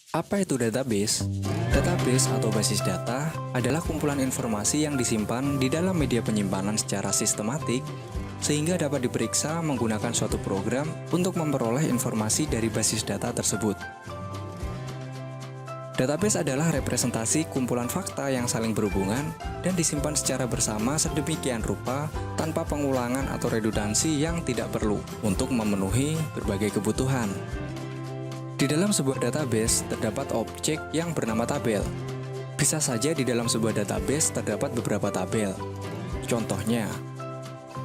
Apa itu database? Database atau basis data adalah kumpulan informasi yang disimpan di dalam media penyimpanan secara sistematik sehingga dapat diperiksa menggunakan suatu program untuk memperoleh informasi dari basis data tersebut. Database adalah representasi kumpulan fakta yang saling berhubungan dan disimpan secara bersama sedemikian rupa tanpa pengulangan atau redundansi yang tidak perlu untuk memenuhi berbagai kebutuhan. Di dalam sebuah database terdapat objek yang bernama tabel. Bisa saja di dalam sebuah database terdapat beberapa tabel. Contohnya,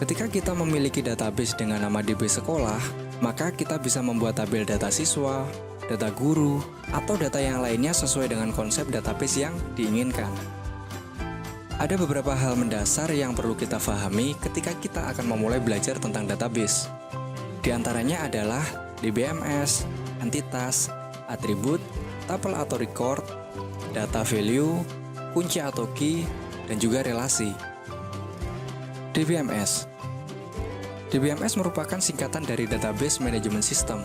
ketika kita memiliki database dengan nama DB sekolah, maka kita bisa membuat tabel data siswa, data guru, atau data yang lainnya sesuai dengan konsep database yang diinginkan. Ada beberapa hal mendasar yang perlu kita pahami ketika kita akan memulai belajar tentang database. Di antaranya adalah DBMS, entitas, atribut, tuple atau record, data value, kunci atau key, dan juga relasi. DBMS DBMS merupakan singkatan dari Database Management System,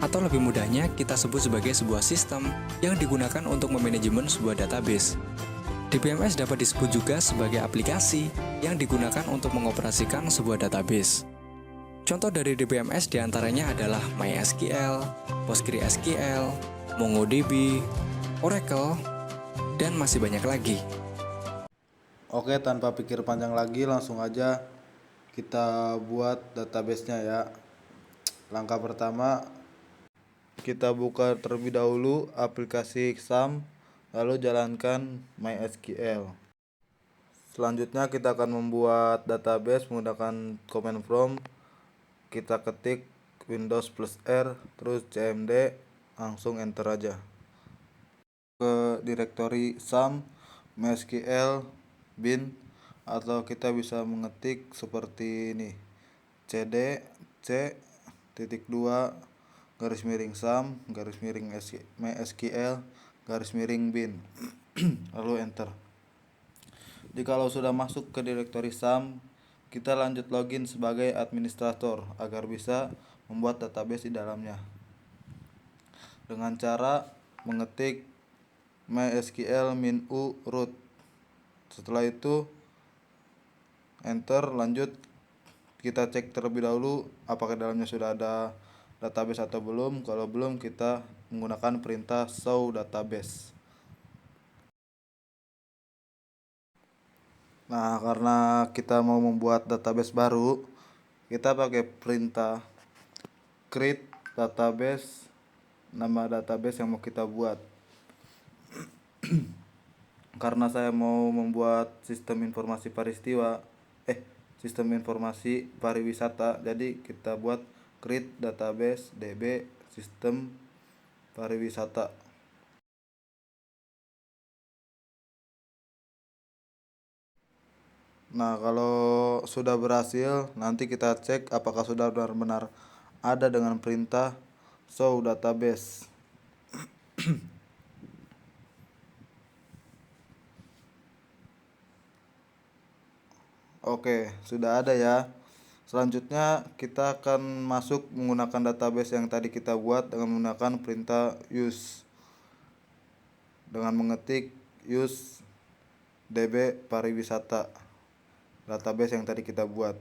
atau lebih mudahnya kita sebut sebagai sebuah sistem yang digunakan untuk memanajemen sebuah database. DBMS dapat disebut juga sebagai aplikasi yang digunakan untuk mengoperasikan sebuah database. Contoh dari DBMS diantaranya adalah MySQL, PostgreSQL, MongoDB, Oracle, dan masih banyak lagi. Oke, tanpa pikir panjang lagi, langsung aja kita buat database-nya ya. Langkah pertama, kita buka terlebih dahulu aplikasi XAMPP, lalu jalankan MySQL. Selanjutnya kita akan membuat database menggunakan command prompt. Kita ketik Windows plus R, terus cmd, langsung enter aja. Ke direktori XAMPP, MySQL, bin, atau kita bisa mengetik seperti ini, cd c.2 garis miring XAMPP garis miring MySQL garis miring bin lalu enter. Jikalau sudah masuk ke direktori XAMPP, kita lanjut login sebagai administrator agar bisa membuat database di dalamnya dengan cara mengetik MySQL -u root. Setelah itu enter, lanjut kita cek terlebih dahulu apakah dalamnya sudah ada database atau belum. Kalau belum, kita menggunakan perintah show database. Nah, karena kita mau membuat database baru, kita pakai perintah create database, nama database yang mau kita buat. Karena saya mau membuat sistem informasi pariwisata, jadi kita buat create database db sistem pariwisata. Nah, kalau sudah berhasil, nanti kita cek apakah sudah benar-benar ada dengan perintah show database. Oke, sudah ada ya. Selanjutnya kita akan masuk menggunakan database yang tadi kita buat dengan menggunakan perintah use. Dengan mengetik use db pariwisata, database yang tadi kita buat.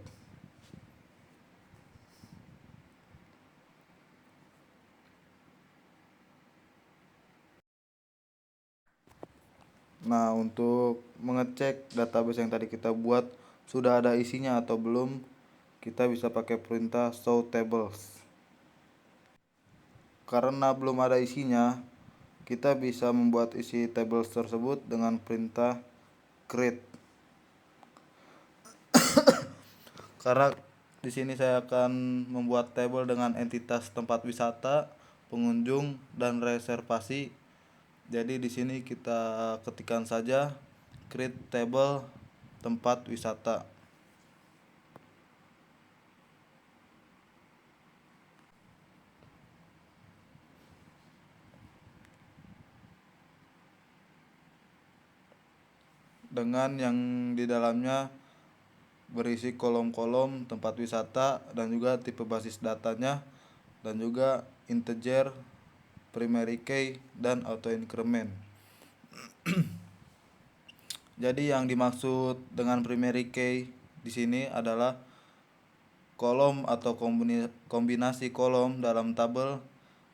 Nah, untuk mengecek database yang tadi kita buat sudah ada isinya atau belum, kita bisa pakai perintah show tables. Karena belum ada isinya, kita bisa membuat isi tables tersebut dengan perintah create. Karena di sini saya akan membuat table dengan entitas tempat wisata, pengunjung, dan reservasi. Jadi di sini kita ketikkan saja create table tempat wisata. Dengan yang di dalamnya berisi kolom-kolom tempat wisata dan juga tipe basis datanya dan juga integer primary key, dan auto increment. Jadi yang dimaksud dengan primary key di sini adalah kolom atau kombinasi kolom dalam tabel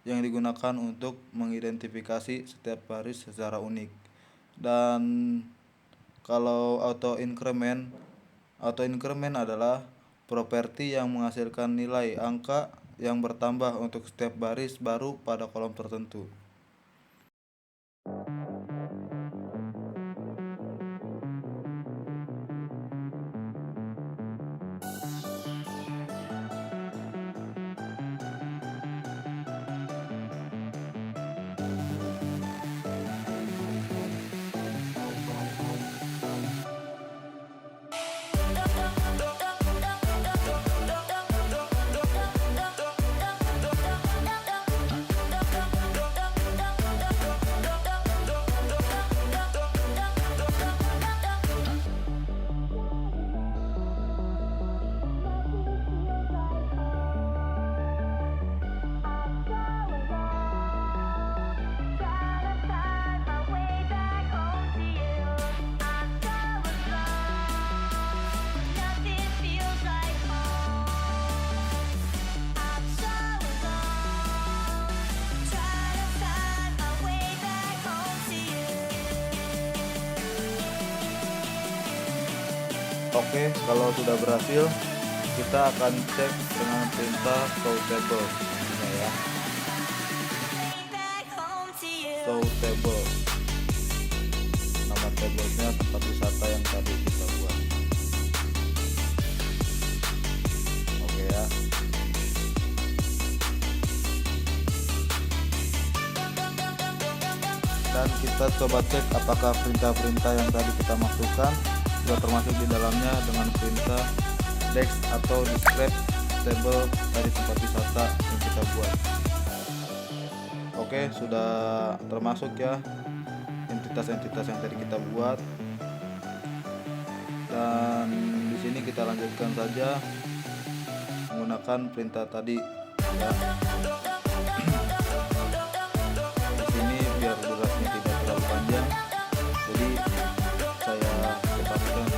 yang digunakan untuk mengidentifikasi setiap baris secara unik. Dan kalau auto increment adalah properti yang menghasilkan nilai angka yang bertambah untuk setiap baris baru pada kolom tertentu. Oke, kalau sudah berhasil, kita akan cek dengan perintah show table. Ini ya, show table. Nama tablenya tempat wisata yang tadi kita buat. Oke ya. Dan kita coba cek apakah perintah-perintah yang tadi kita masukkan sudah termasuk di dalamnya dengan perintah dex atau describe table dari tempat wisata yang kita buat. Oke, sudah termasuk ya entitas-entitas yang tadi kita buat. Dan di sini kita lanjutkan saja menggunakan perintah tadi ya. Di sini biar durasinya tidak terlalu panjang, jadi saya cepatkan.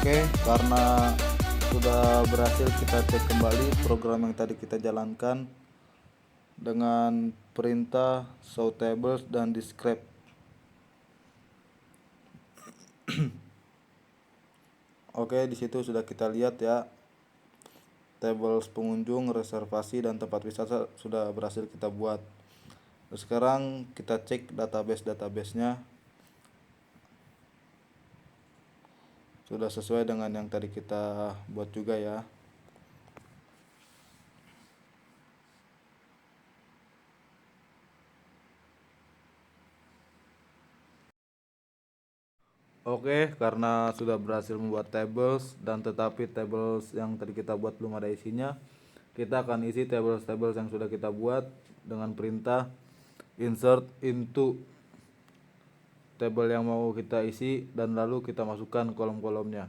Oke, karena sudah berhasil, kita cek kembali program yang tadi kita jalankan dengan perintah show tables dan describe. Oke, di situ sudah kita lihat ya, tables pengunjung, reservasi, dan tempat wisata sudah berhasil kita buat. Terus sekarang kita cek database-nya sudah sesuai dengan yang tadi kita buat juga ya. Oke, karena sudah berhasil membuat tables dan tetapi tables yang tadi kita buat belum ada isinya, kita akan isi tables-tables yang sudah kita buat dengan perintah insert into table yang mau kita isi dan lalu kita masukkan kolom-kolomnya.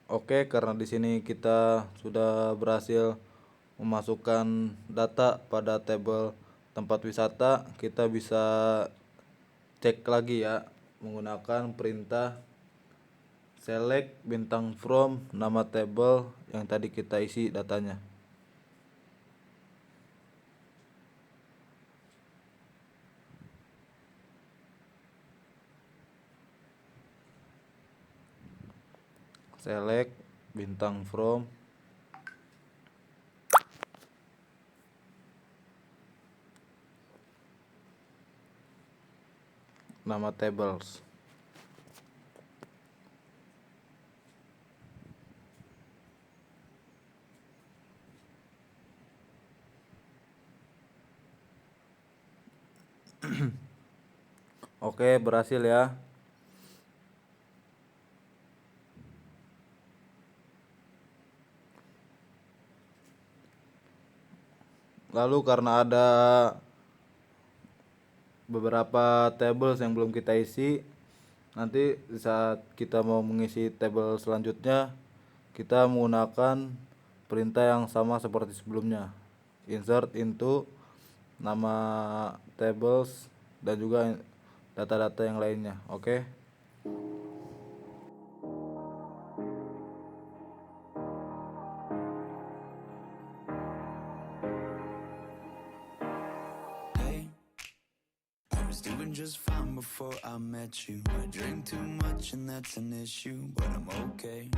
Oke, karena di sini kita sudah berhasil memasukkan data pada table tempat wisata, kita bisa cek lagi ya menggunakan perintah select bintang from nama table yang tadi kita isi datanya. Select bintang from nama tables. Oke, berhasil ya. Lalu karena ada beberapa tables yang belum kita isi, nanti saat kita mau mengisi table selanjutnya, kita menggunakan perintah yang sama seperti sebelumnya, insert into nama tables dan juga data-data yang lainnya. Oke. Hey, I was doing just fine before I met you. I drink too much and that's an issue, but I'm okay.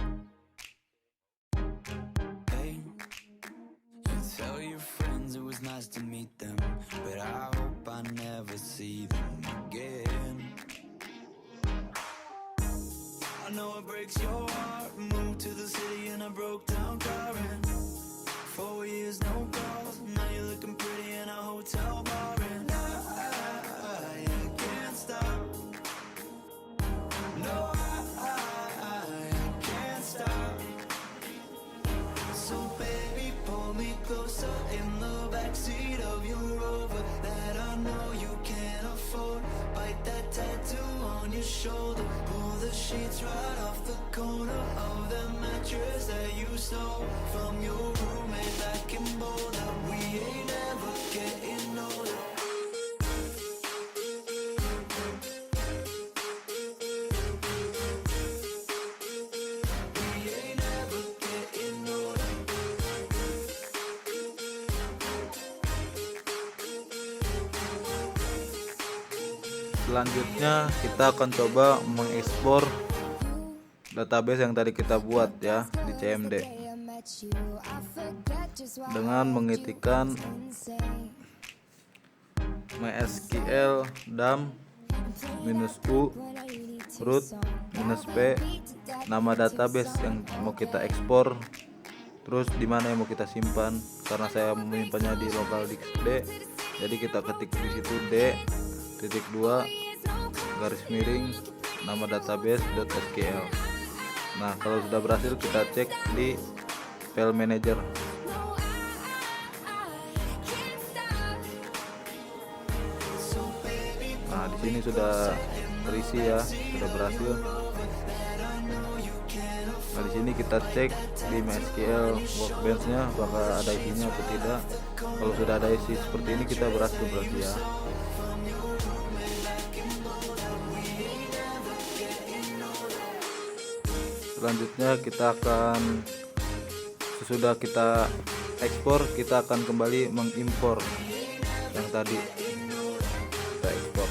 Hey, you tell your friends it was nice to meet them, but I hope I never see them again. I know it breaks your heart. Moved to the city and I broke down crying. 4 years no calls. Now you're looking pretty in a hotel bar, and I can't stop. No, I can't stop. So baby, pull me closer in the backseat of your Rover that I know you can't afford. Bite that tattoo on your shoulder. Pull the sheets right off the corner of the mattress that you stole from your roommate back in Boulder. We ain't ever getting older. We ain't ever getting older. Selanjutnya kita akan coba mengekspor database yang tadi kita buat ya di CMD dengan mengetikkan mysql dam -u root -p nama database yang mau kita ekspor, terus di mana yang mau kita simpan. Karena saya menyimpannya di local disk D, jadi kita ketik di situ D.2 garis miring nama database.sql. Nah, kalau sudah berhasil kita cek di file manager. Nah, di sini sudah terisi ya, sudah berhasil. Nah, di sini kita cek di MySQL Workbench-nya apakah ada isinya atau tidak. Kalau sudah ada isi seperti ini, kita berhasil berarti ya. Selanjutnya kita akan, sesudah kita ekspor, kita akan kembali mengimpor yang tadi kita ekspor.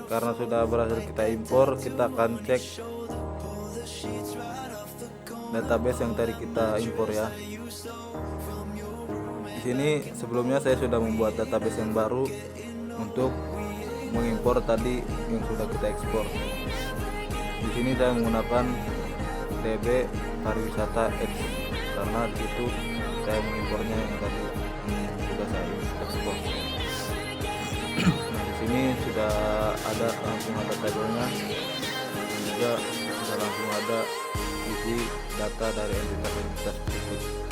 Karena sudah berhasil kita impor, kita akan cek database yang tadi kita impor ya. Di sini sebelumnya saya sudah membuat database yang baru untuk mengimpor tadi yang sudah kita ekspor. Di sini saya menggunakan db pariwisata x karena di situ saya mengimpornya yang tadi sudah saya ekspor. Nah, di sini sudah ada, langsung ada tabelnya dan juga sudah langsung ada isi data dari entitas-entitas berikut.